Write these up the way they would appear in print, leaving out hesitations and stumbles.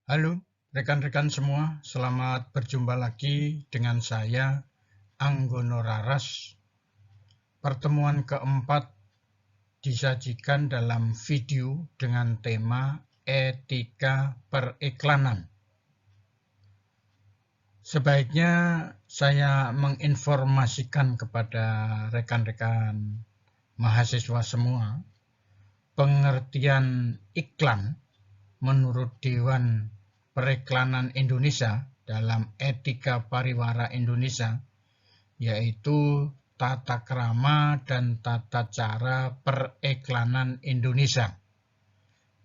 Halo rekan-rekan semua, selamat berjumpa lagi dengan saya, Anggono Raras. Pertemuan keempat disajikan dalam video dengan tema etika periklanan. Sebaiknya saya menginformasikan kepada rekan-rekan mahasiswa semua, pengertian iklan menurut Dewan Periklanan Indonesia dalam Etika Pariwara Indonesia, yaitu tata krama dan tata cara periklanan Indonesia.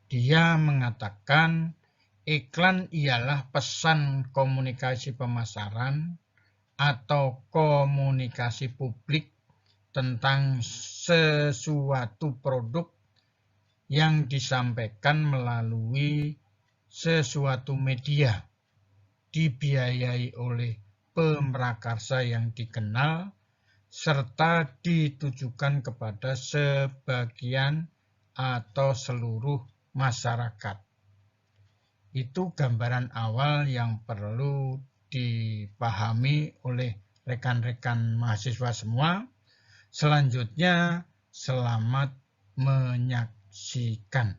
Dia mengatakan iklan ialah pesan komunikasi pemasaran atau komunikasi publik tentang sesuatu produk yang disampaikan melalui sesuatu media, dibiayai oleh pemrakarsa yang dikenal, serta ditujukan kepada sebagian atau seluruh masyarakat. Itu gambaran awal yang perlu dipahami oleh rekan-rekan mahasiswa semua. Selanjutnya, selamat menyaksikan.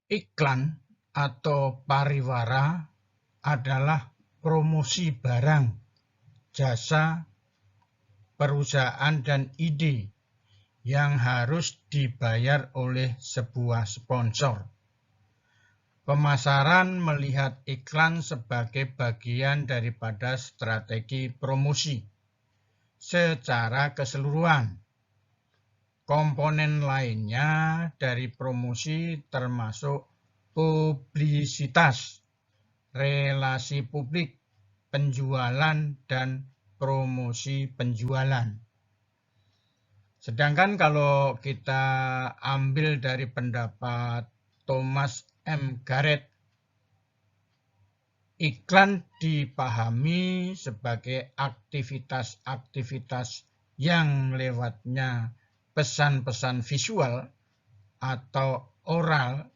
Iklan atau pariwara adalah promosi barang, jasa, perusahaan, dan ide yang harus dibayar oleh sebuah sponsor. Pemasaran melihat iklan sebagai bagian daripada strategi promosi secara keseluruhan. Komponen lainnya dari promosi termasuk publisitas, relasi publik, penjualan, dan promosi penjualan. Sedangkan kalau kita ambil dari pendapat Thomas M. Garrett, iklan dipahami sebagai aktivitas-aktivitas yang lewatnya pesan-pesan visual atau oral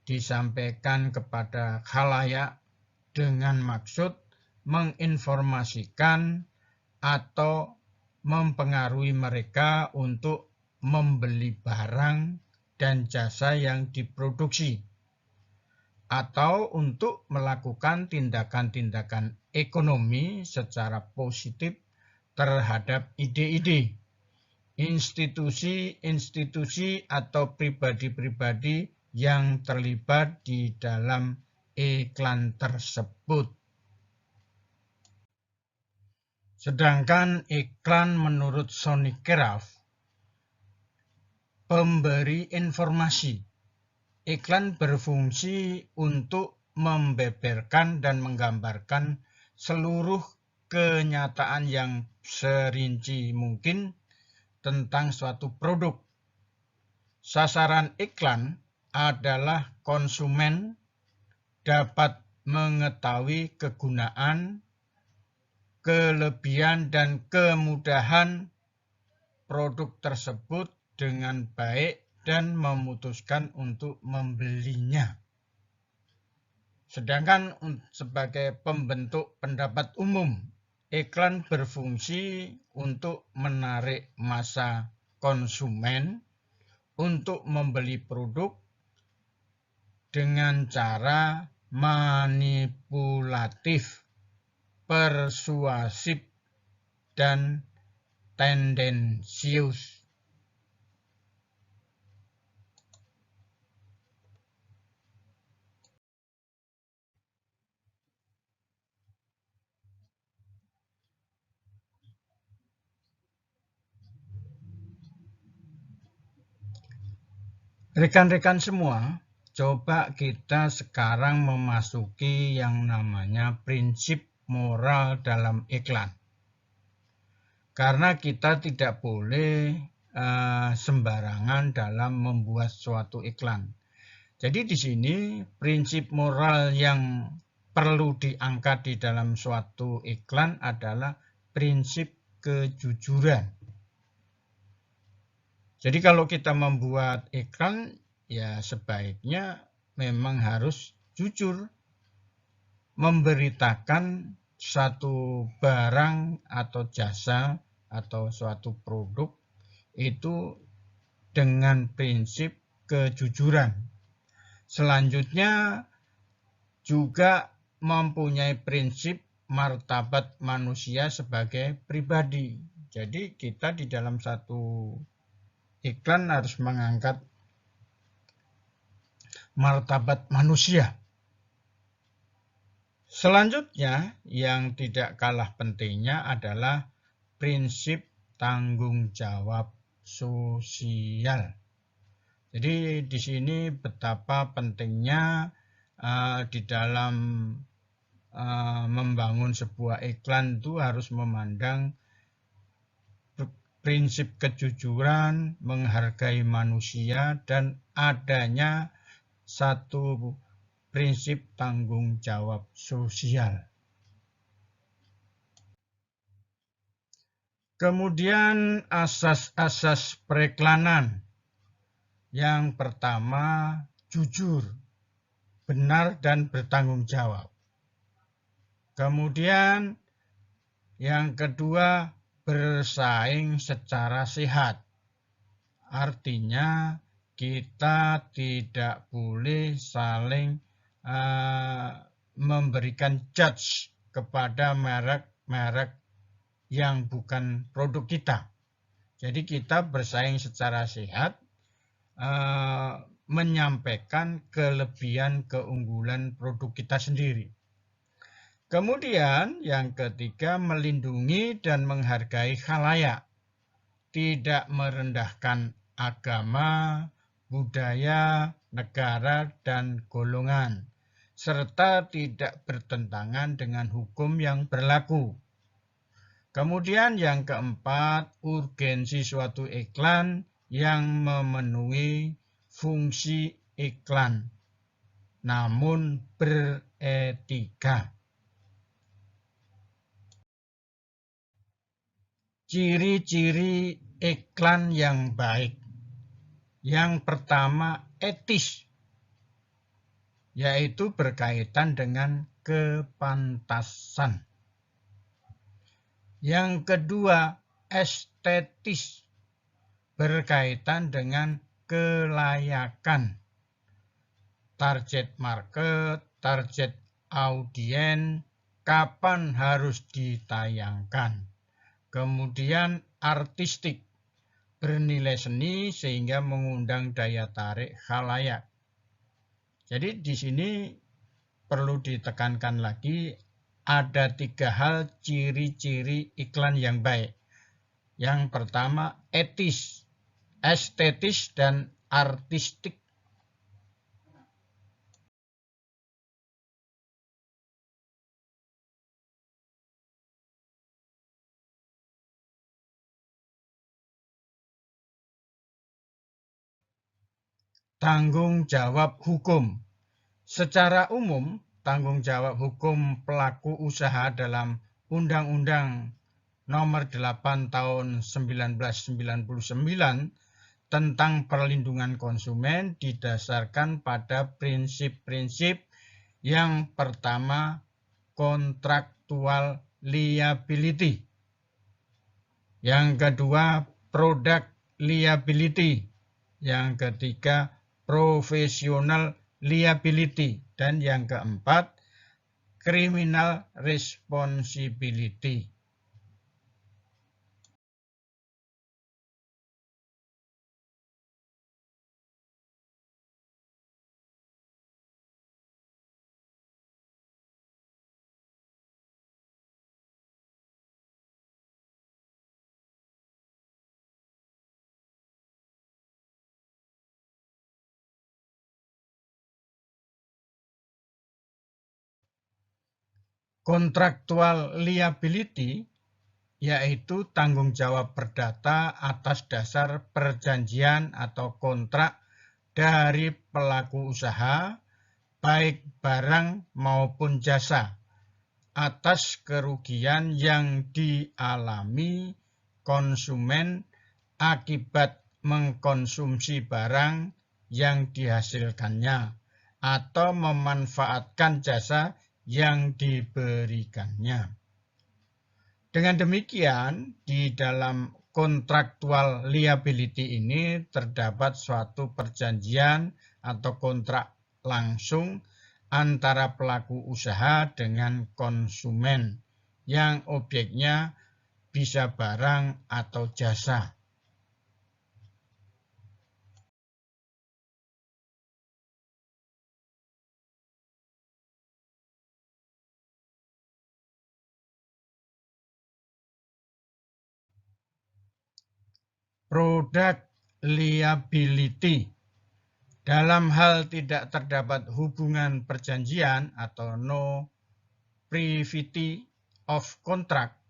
disampaikan kepada khalayak dengan maksud menginformasikan atau mempengaruhi mereka untuk membeli barang dan jasa yang diproduksi, atau untuk melakukan tindakan-tindakan ekonomi secara positif terhadap ide-ide, institusi-institusi atau pribadi-pribadi yang terlibat di dalam iklan tersebut. Sedangkan iklan menurut Sonny Craft, pemberi informasi. Iklan berfungsi untuk membeberkan dan menggambarkan seluruh kenyataan yang serinci mungkin tentang suatu produk. Sasaran iklan adalah konsumen dapat mengetahui kegunaan, kelebihan, dan kemudahan produk tersebut dengan baik dan memutuskan untuk membelinya. Sedangkan sebagai pembentuk pendapat umum, iklan berfungsi untuk menarik massa konsumen untuk membeli produk dengan cara manipulatif, persuasif, dan tendensius. Rekan-rekan semua, coba kita sekarang memasuki yang namanya prinsip moral dalam iklan. Karena kita tidak boleh sembarangan dalam membuat suatu iklan. Jadi di sini prinsip moral yang perlu diangkat di dalam suatu iklan adalah prinsip kejujuran. Jadi kalau kita membuat iklan, ya sebaiknya memang harus jujur memberitakan satu barang atau jasa atau suatu produk itu dengan prinsip kejujuran. Selanjutnya juga mempunyai prinsip martabat manusia sebagai pribadi. Jadi kita di dalam satu iklan harus mengangkat martabat manusia. Selanjutnya yang tidak kalah pentingnya adalah prinsip tanggung jawab sosial. Jadi di sini betapa pentingnya di dalam membangun sebuah iklan itu harus memandang prinsip kejujuran, menghargai manusia, dan adanya satu prinsip tanggung jawab sosial. Kemudian asas-asas periklanan. Yang pertama, jujur, benar dan bertanggung jawab. Kemudian yang kedua, bersaing secara sehat. Artinya kita tidak boleh saling memberikan judge kepada merek-merek yang bukan produk kita. Jadi kita bersaing secara sehat, menyampaikan kelebihan keunggulan produk kita sendiri. Kemudian yang ketiga, melindungi dan menghargai khalayak, tidak merendahkan agama, budaya, negara, dan golongan, serta tidak bertentangan dengan hukum yang berlaku. Kemudian yang keempat, urgensi suatu iklan yang memenuhi fungsi iklan, namun beretika. Ciri-ciri iklan yang baik. Yang pertama, etis, yaitu berkaitan dengan kepantasan. Yang kedua, estetis, berkaitan dengan kelayakan. Target market, target audiens, kapan harus ditayangkan. Kemudian artistik, bernilai seni sehingga mengundang daya tarik khalayak. Jadi di sini perlu ditekankan lagi, ada 3 hal ciri-ciri iklan yang baik. Yang pertama, etis, estetis, dan artistik. Tanggung jawab hukum. Secara umum, tanggung jawab hukum pelaku usaha dalam Undang-Undang Nomor 8 Tahun 1999 tentang perlindungan konsumen didasarkan pada prinsip-prinsip. Yang pertama, kontraktual liability. Yang kedua, product liability. Yang ketiga, professional liability. Dan yang keempat, criminal responsibility. Kontraktual liability yaitu tanggung jawab perdata atas dasar perjanjian atau kontrak dari pelaku usaha, baik barang maupun jasa, atas kerugian yang dialami konsumen akibat mengkonsumsi barang yang dihasilkannya atau memanfaatkan jasa yang diberikannya. Dengan demikian, di dalam kontraktual liability ini terdapat suatu perjanjian atau kontrak langsung antara pelaku usaha dengan konsumen yang objeknya bisa barang atau jasa. Product liability. Dalam hal tidak terdapat hubungan perjanjian atau no privity of contract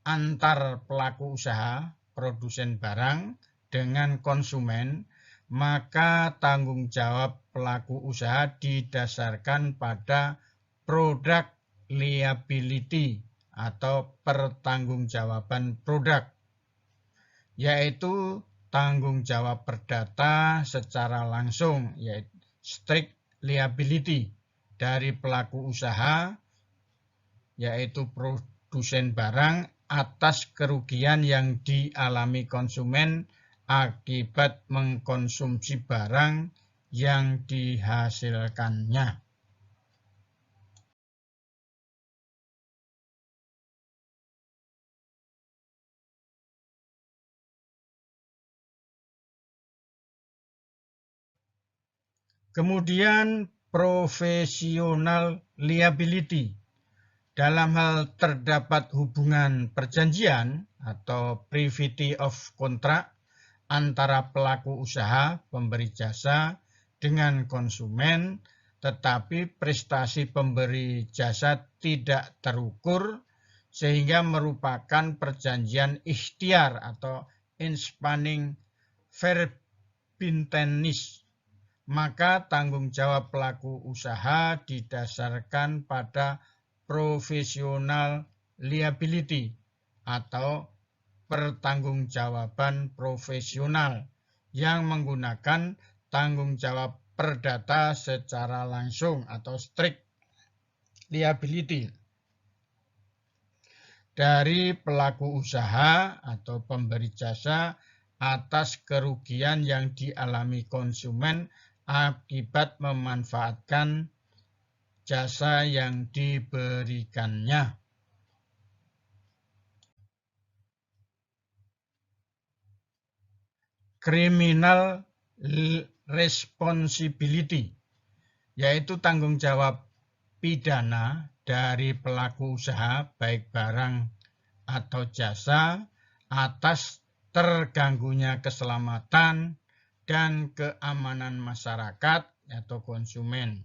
antar pelaku usaha, produsen barang, dengan konsumen, maka tanggung jawab pelaku usaha didasarkan pada product liability atau pertanggungjawaban produk, yaitu tanggung jawab perdata secara langsung, yaitu strict liability dari pelaku usaha, yaitu produsen barang, atas kerugian yang dialami konsumen akibat mengkonsumsi barang yang dihasilkannya. Kemudian professional liability. Dalam hal terdapat hubungan perjanjian atau privity of contract antara pelaku usaha pemberi jasa dengan konsumen, tetapi prestasi pemberi jasa tidak terukur sehingga merupakan perjanjian ikhtiar atau inspanning verbintenis, maka tanggung jawab pelaku usaha didasarkan pada professional liability atau pertanggungjawaban profesional yang menggunakan tanggung jawab perdata secara langsung atau strict liability dari pelaku usaha atau pemberi jasa atas kerugian yang dialami konsumen akibat memanfaatkan jasa yang diberikannya. Criminal responsibility, yaitu tanggung jawab pidana dari pelaku usaha baik barang atau jasa atas terganggunya keselamatan dan keamanan masyarakat atau konsumen.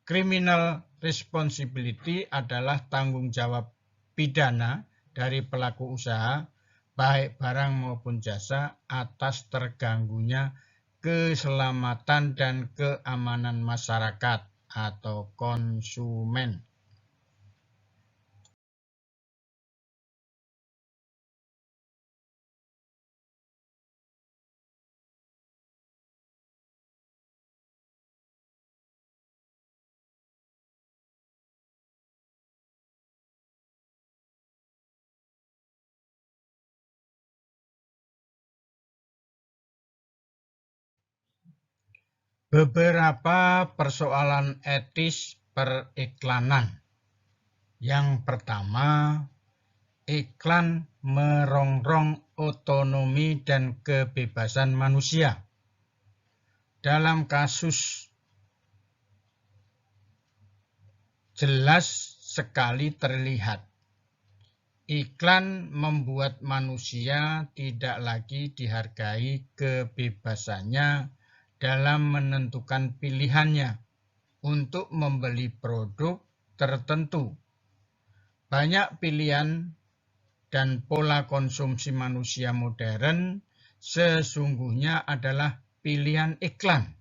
Criminal responsibility adalah tanggung jawab pidana dari pelaku usaha, baik barang maupun jasa, atas terganggunya keselamatan dan keamanan masyarakat atau konsumen. Beberapa persoalan etis periklanan. Yang pertama, iklan merongrong otonomi dan kebebasan manusia. Dalam kasus jelas sekali terlihat, iklan membuat manusia tidak lagi dihargai kebebasannya dalam menentukan pilihannya untuk membeli produk tertentu. Banyak pilihan dan pola konsumsi manusia modern sesungguhnya adalah pilihan iklan.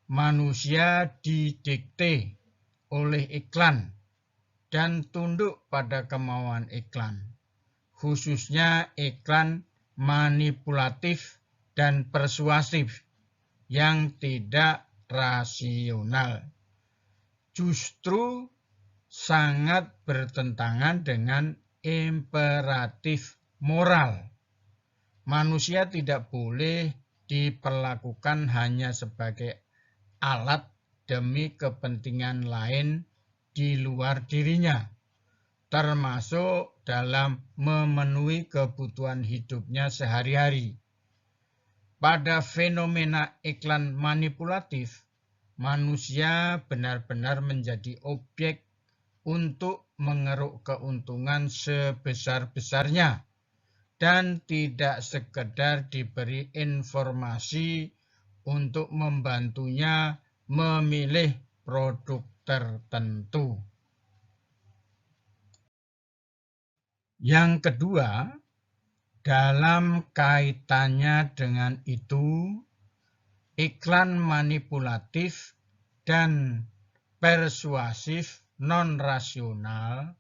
Manusia didikte oleh iklan dan tunduk pada kemauan iklan, khususnya iklan manipulatif dan persuasif yang tidak rasional. Justru sangat bertentangan dengan imperatif moral. Manusia tidak boleh diperlakukan hanya sebagai alat demi kepentingan lain di luar dirinya, termasuk dalam memenuhi kebutuhan hidupnya sehari-hari. Pada fenomena iklan manipulatif, manusia benar-benar menjadi objek untuk mengeruk keuntungan sebesar-besarnya dan tidak sekedar diberi informasi untuk membantunya memilih produk tertentu. Yang kedua, dalam kaitannya dengan itu, iklan manipulatif dan persuasif non-rasional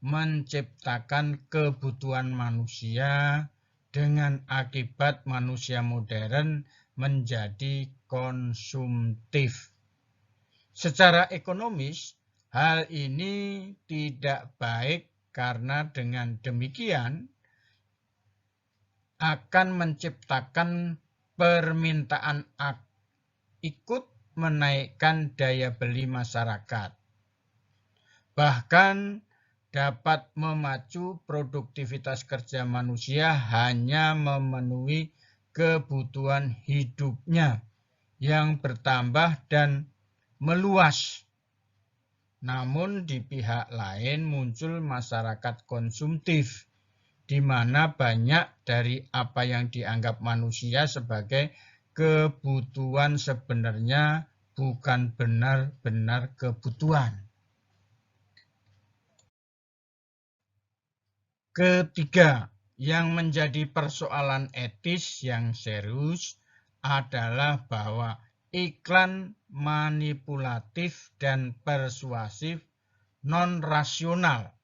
menciptakan kebutuhan manusia dengan akibat manusia modern menjadi konsumtif. Secara ekonomis, hal ini tidak baik karena dengan demikian akan menciptakan permintaan ikut menaikkan daya beli masyarakat. Bahkan dapat memacu produktivitas kerja manusia hanya memenuhi kebutuhan hidupnya yang bertambah dan meluas. Namun di pihak lain muncul masyarakat konsumtif, di mana banyak dari apa yang dianggap manusia sebagai kebutuhan sebenarnya bukan benar-benar kebutuhan. Ketiga, yang menjadi persoalan etis yang serius adalah bahwa iklan manipulatif dan persuasif non-rasional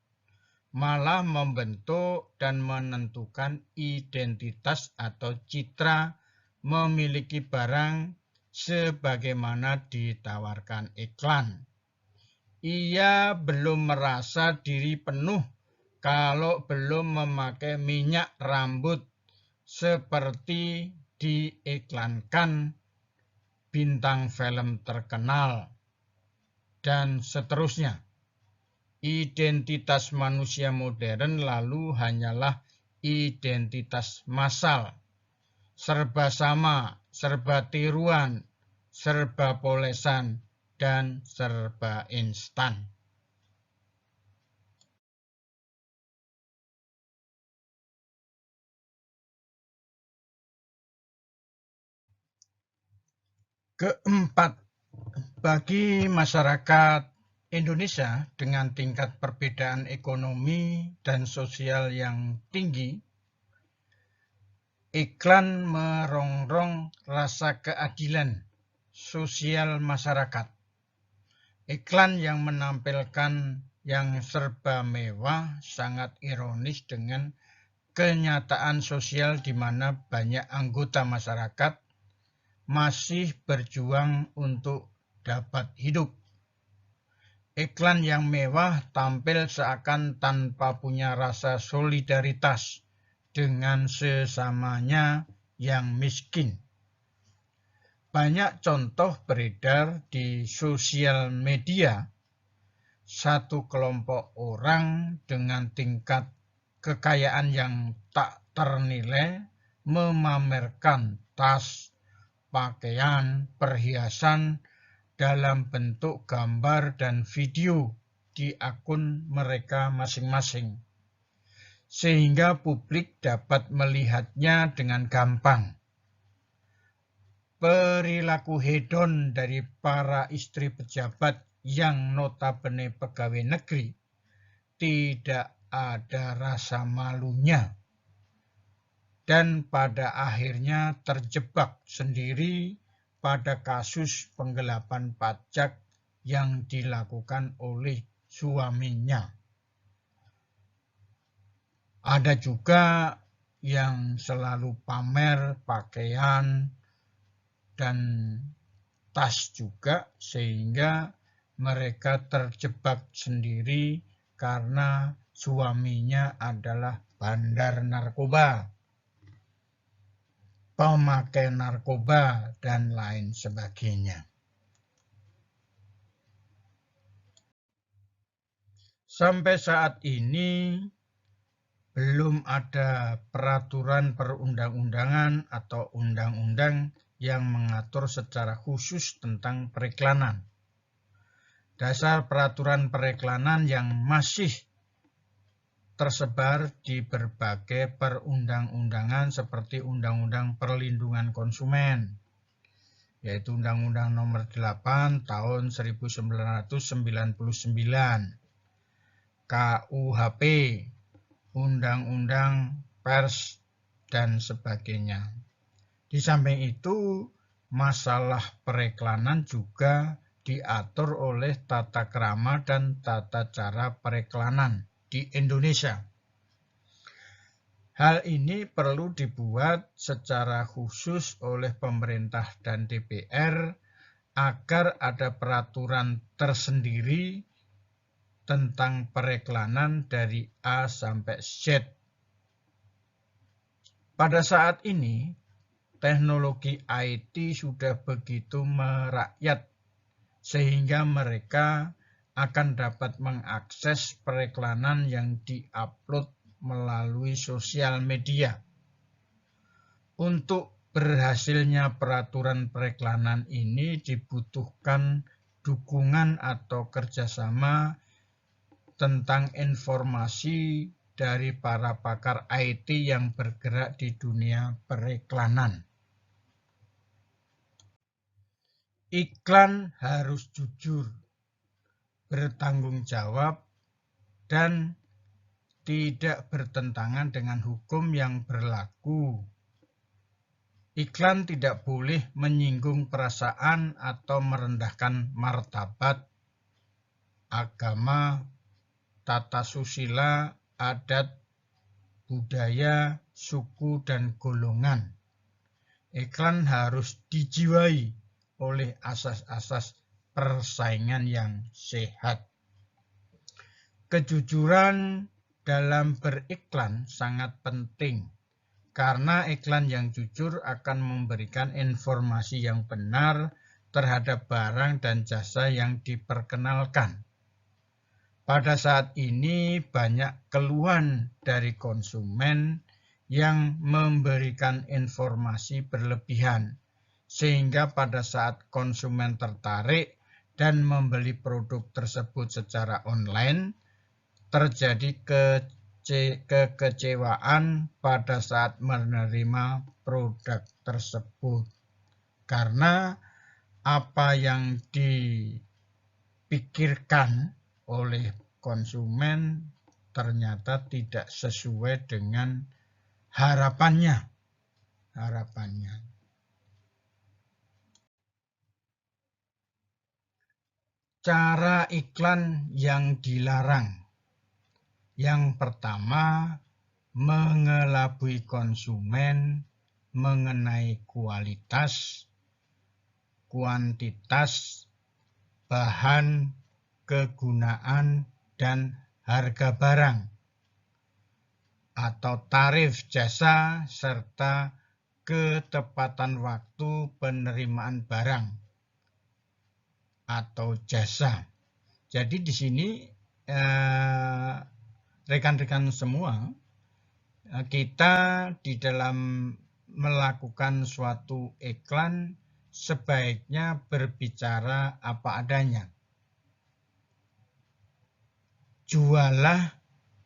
malah membentuk dan menentukan identitas atau citra memiliki barang sebagaimana ditawarkan iklan. Ia belum merasa diri penuh kalau belum memakai minyak rambut seperti diiklankan bintang film terkenal, dan seterusnya. Identitas manusia modern lalu hanyalah identitas massal, serba sama, serba tiruan, serba polesan, dan serba instan. Keempat, bagi masyarakat Indonesia dengan tingkat perbedaan ekonomi dan sosial yang tinggi, iklan merongrong rasa keadilan sosial masyarakat. Iklan yang menampilkan yang serba mewah sangat ironis dengan kenyataan sosial di mana banyak anggota masyarakat masih berjuang untuk dapat hidup. Iklan yang mewah tampil seakan tanpa punya rasa solidaritas dengan sesamanya yang miskin. Banyak contoh beredar di sosial media. Satu kelompok orang dengan tingkat kekayaan yang tak ternilai memamerkan tas, pakaian, perhiasan dalam bentuk gambar dan video di akun mereka masing-masing, sehingga publik dapat melihatnya dengan gampang. Perilaku hedon dari para istri pejabat yang notabene pegawai negeri tidak ada rasa malunya, dan pada akhirnya terjebak sendiri pada kasus penggelapan pajak yang dilakukan oleh suaminya. Ada juga yang selalu pamer pakaian, dan tas juga, sehingga mereka terjebak sendiri karena suaminya adalah bandar narkoba, pemakai narkoba, dan lain sebagainya. Sampai saat ini belum ada peraturan perundang-undangan atau undang-undang yang mengatur secara khusus tentang periklanan. Dasar peraturan periklanan yang masih tersebar di berbagai perundang-undangan seperti Undang-Undang Perlindungan Konsumen, yaitu Undang-Undang Nomor 8 Tahun 1999, KUHP, Undang-Undang Pers, dan sebagainya. Di samping itu, masalah periklanan juga diatur oleh tata krama dan tata cara periklanan di Indonesia. Hal ini perlu dibuat secara khusus oleh pemerintah dan DPR agar ada peraturan tersendiri tentang periklanan dari A sampai Z. Pada saat ini, teknologi IT sudah begitu merakyat sehingga mereka akan dapat mengakses periklanan yang diupload melalui sosial media. Untuk berhasilnya peraturan periklanan ini dibutuhkan dukungan atau kerjasama tentang informasi dari para pakar IT yang bergerak di dunia periklanan. Iklan harus jujur, bertanggung jawab, dan tidak bertentangan dengan hukum yang berlaku. Iklan tidak boleh menyinggung perasaan atau merendahkan martabat, agama, tata susila, adat, budaya, suku, dan golongan. Iklan harus dijiwai oleh asas-asas persaingan yang sehat. Kejujuran dalam beriklan sangat penting, karena iklan yang jujur akan memberikan informasi yang benar terhadap barang dan jasa yang diperkenalkan. Pada saat ini banyak keluhan dari konsumen yang memberikan informasi berlebihan, sehingga pada saat konsumen tertarik dan membeli produk tersebut secara online, terjadi kekecewaan pada saat menerima produk tersebut. Karena apa yang dipikirkan oleh konsumen ternyata tidak sesuai dengan harapannya. Cara iklan yang dilarang. Yang pertama, mengelabui konsumen mengenai kualitas, kuantitas, bahan, kegunaan, dan harga barang, atau tarif jasa, serta ketepatan waktu penerimaan barang atau jasa. Jadi di sini rekan-rekan semua, kita di dalam melakukan suatu iklan sebaiknya berbicara apa adanya. Jualah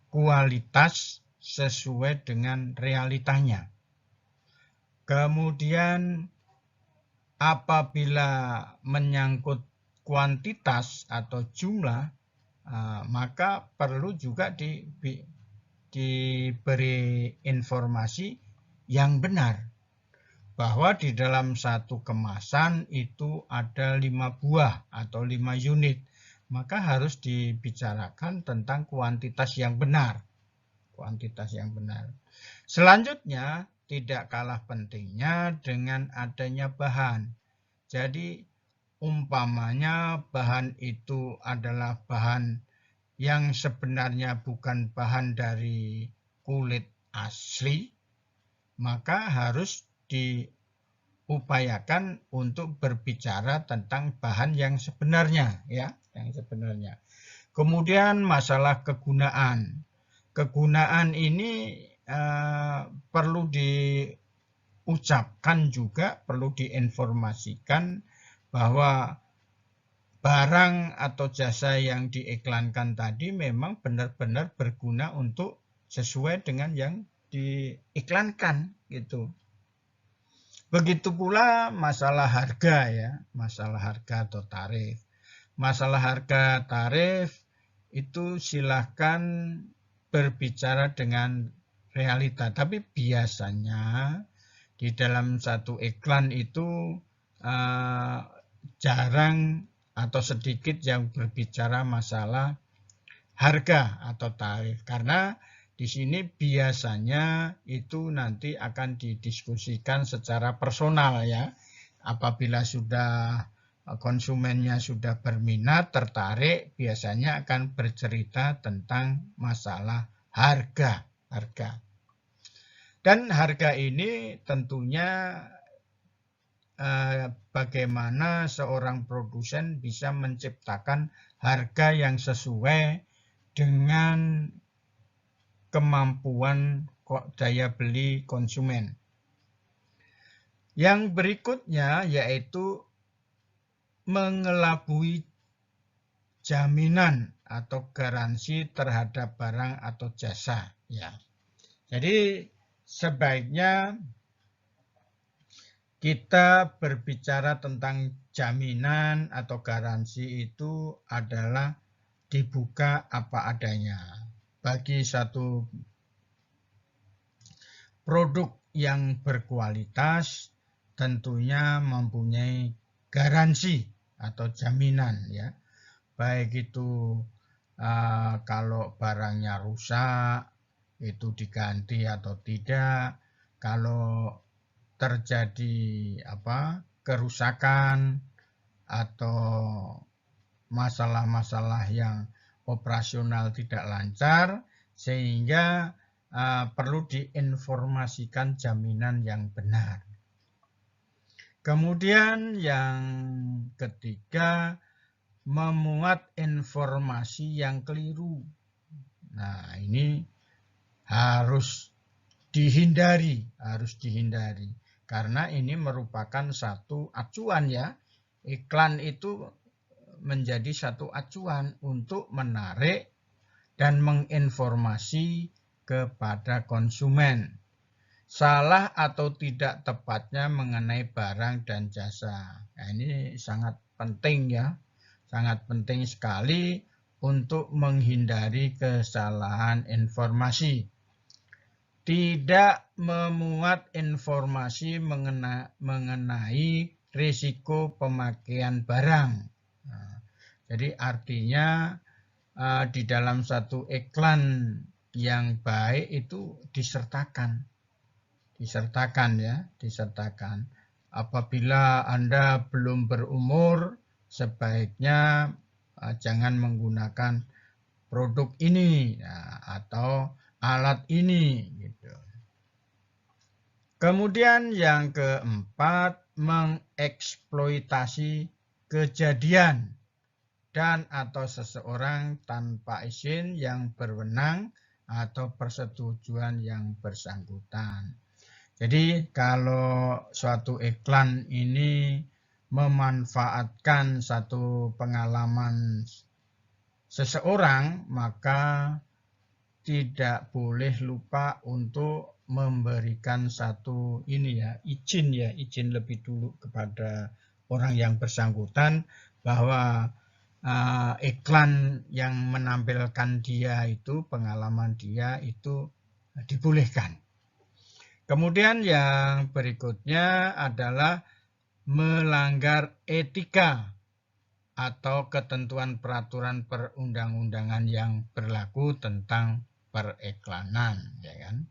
kualitas sesuai dengan realitanya. Kemudian apabila menyangkut kuantitas atau jumlah, maka perlu juga diberi informasi yang benar, bahwa di dalam satu kemasan itu ada 5 buah atau 5 unit, maka harus dibicarakan tentang kuantitas yang benar. Selanjutnya, tidak kalah pentingnya dengan adanya bahan. Jadi umpamanya bahan itu adalah bahan yang sebenarnya bukan bahan dari kulit asli, maka harus diupayakan untuk berbicara tentang bahan yang sebenarnya, ya, yang sebenarnya. Kemudian masalah kegunaan. Kegunaan ini perlu diucapkan juga, perlu diinformasikan bahwa barang atau jasa yang diiklankan tadi memang benar-benar berguna untuk sesuai dengan yang diiklankan gitu. Begitu pula masalah harga ya, masalah harga atau tarif. Masalah harga tarif itu silahkan berbicara dengan realita, tapi biasanya di dalam satu iklan itu jarang atau sedikit yang berbicara masalah harga atau tarif, karena di sini biasanya itu nanti akan didiskusikan secara personal ya. Apabila sudah konsumennya sudah berminat, tertarik, biasanya akan bercerita tentang masalah harga. Dan harga ini tentunya bagaimana seorang produsen bisa menciptakan harga yang sesuai dengan kemampuan daya beli konsumen. Yang berikutnya yaitu mengelabui jaminan atau garansi terhadap barang atau jasa. Ya. Jadi sebaiknya kita berbicara tentang jaminan atau garansi itu adalah dibuka apa adanya. Bagi satu produk yang berkualitas tentunya mempunyai garansi atau jaminan ya. Baik itu kalau barangnya rusak itu diganti atau tidak, kalau terjadi kerusakan atau masalah-masalah yang operasional tidak lancar, sehingga perlu diinformasikan jaminan yang benar. Kemudian yang ketiga, memuat informasi yang keliru. Nah, ini harus dihindari karena ini merupakan satu acuan ya. Iklan itu menjadi satu acuan untuk menarik dan menginformasi kepada konsumen salah atau tidak tepatnya mengenai barang dan jasa. Nah, ini sangat penting ya. Sangat penting sekali untuk menghindari kesalahan informasi. Tidak memuat informasi mengenai risiko pemakaian barang. Nah, jadi artinya di dalam satu iklan yang baik itu disertakan ya, disertakan. Apabila Anda belum berumur, sebaiknya jangan menggunakan produk ini atau alat ini gitu. Kemudian yang keempat, mengeksploitasi kejadian dan atau seseorang tanpa izin yang berwenang atau persetujuan yang bersangkutan. Jadi kalau suatu iklan ini memanfaatkan satu pengalaman seseorang, maka tidak boleh lupa untuk memberikan satu izin lebih dulu kepada orang yang bersangkutan bahwa iklan yang menampilkan dia itu, pengalaman dia itu dibolehkan. Kemudian yang berikutnya adalah melanggar etika atau ketentuan peraturan perundang-undangan yang berlaku tentang periklanan, ya kan?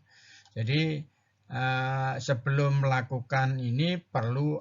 Jadi sebelum melakukan ini perlu